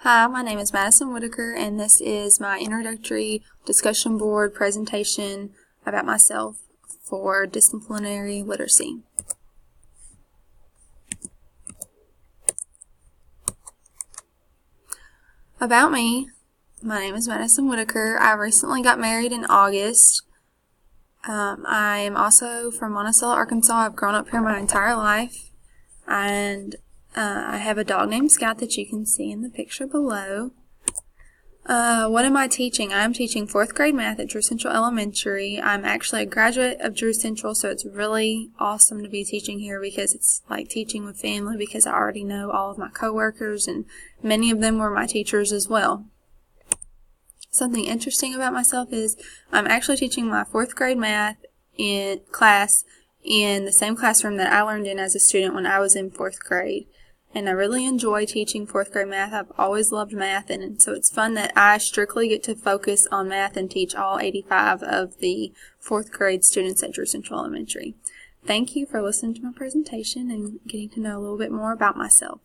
Hi, my name is Madison Whitaker, and this is my introductory discussion board presentation about myself for disciplinary literacy. About me, my name is Madison Whitaker. I recently got married in August. I am also from Monticello, Arkansas. I've grown up here my entire life, and I have a dog named Scout that you can see in the picture below. What am I teaching? I'm teaching 4th grade math at Drew Central Elementary. I'm actually a graduate of Drew Central, so it's really awesome to be teaching here because it's like teaching with family because I already know all of my coworkers and many of them were my teachers as well. Something interesting about myself is I'm actually teaching my 4th grade math class in the same classroom that I learned in as a student when I was in 4th grade. And I really enjoy teaching 4th grade math. I've always loved math, and so it's fun that I strictly get to focus on math and teach all 85 of the 4th grade students at Drew Central Elementary. Thank you for listening to my presentation and getting to know a little bit more about myself.